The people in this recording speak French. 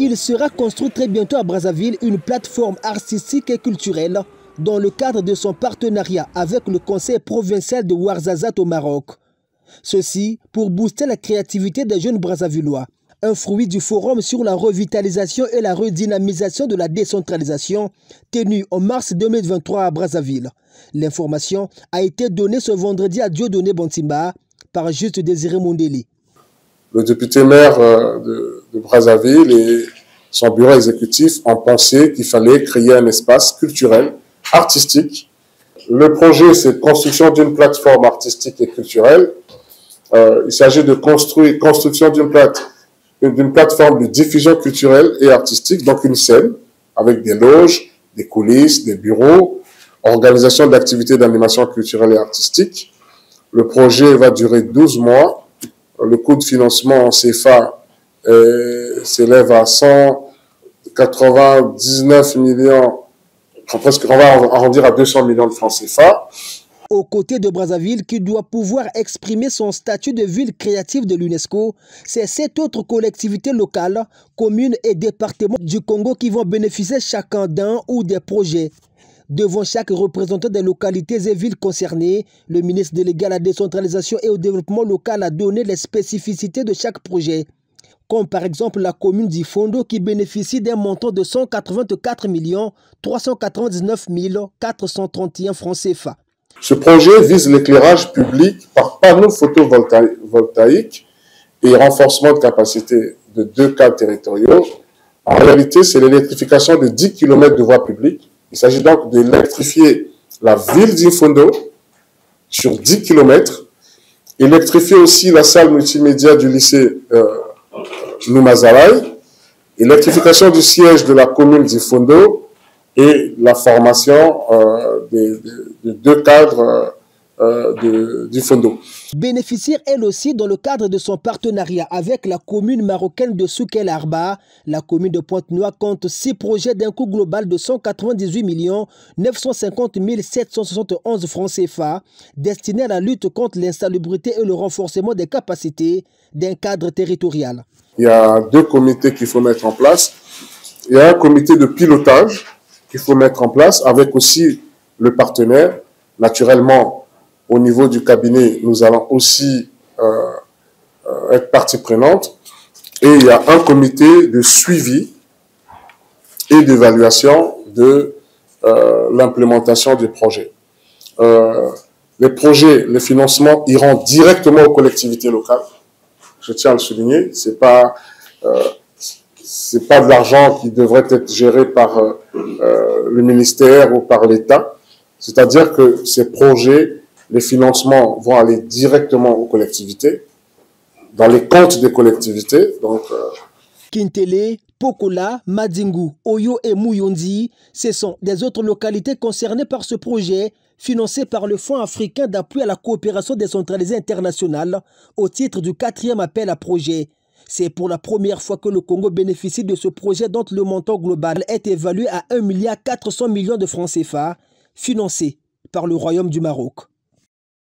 Il sera construit très bientôt à Brazzaville une plateforme artistique et culturelle dans le cadre de son partenariat avec le Conseil provincial de Ouarzazate au Maroc. Ceci pour booster la créativité des jeunes Brazzavillois. Un fruit du forum sur la revitalisation et la redynamisation de la décentralisation tenu en mars 2023 à Brazzaville. L'information a été donnée ce vendredi à Dieudonné Bantimba par Juste Désiré Mondeli. Le député maire de Brazzaville et son bureau exécutif ont pensé qu'il fallait créer un espace culturel, artistique. Le projet, c'est construction d'une plateforme artistique et culturelle. Il s'agit de construction d'une plateforme de diffusion culturelle et artistique, donc une scène avec des loges, des coulisses, des bureaux, organisation d'activités d'animation culturelle et artistique. Le projet va durer 12 mois. Le coût de financement en CFA s'élève à 199 millions, presque, on va arrondir à 200 millions de francs CFA. Aux côtés de Brazzaville, qui doit pouvoir exprimer son statut de ville créative de l'UNESCO, c'est 7 autres collectivités locales, communes et départements du Congo qui vont bénéficier chacun d'un ou des projets. Devant chaque représentant des localités et villes concernées, le ministre délégué à la décentralisation et au développement local a donné les spécificités de chaque projet, comme par exemple la commune d'Ifondo qui bénéficie d'un montant de 184 399 431 francs CFA. Ce projet vise l'éclairage public par panneaux photovoltaïques et renforcement de capacité de 2 cadres territoriaux. En réalité, c'est l'électrification de 10 km de voies publiques. Il s'agit donc d'électrifier la ville d'Ifondo sur 10 km, électrifier aussi la salle multimédia du lycée Noumazalaï, électrification du siège de la commune d'Ifondo et la formation de 2 cadres d'Ifondo. Bénéficiaire elle aussi dans le cadre de son partenariat avec la commune marocaine de Souk El Arba, la commune de Pointe-Noire compte 6 projets d'un coût global de 198 950 771 francs CFA destinés à la lutte contre l'insalubrité et le renforcement des capacités d'un cadre territorial. Il y a 2 comités qu'il faut mettre en place. Il y a un comité de pilotage qu'il faut mettre en place avec aussi le partenaire. Naturellement, au niveau du cabinet, nous allons aussi être partie prenante. Et il y a un comité de suivi et d'évaluation de l'implémentation des projets. Les projets, les financements iront directement aux collectivités locales. Je tiens à le souligner, c'est pas de l'argent qui devrait être géré par le ministère ou par l'État. C'est-à-dire que ces projets, les financements vont aller directement aux collectivités, dans les comptes des collectivités. Donc, Kintele, Pokola, Madingu, Oyo et Mouyondi, ce sont des autres localités concernées par ce projet, financé par le Fonds africain d'appui à la coopération décentralisée internationale, au titre du 4e appel à projet. C'est pour la première fois que le Congo bénéficie de ce projet dont le montant global est évalué à 1,4 milliard de francs CFA, financé par le Royaume du Maroc.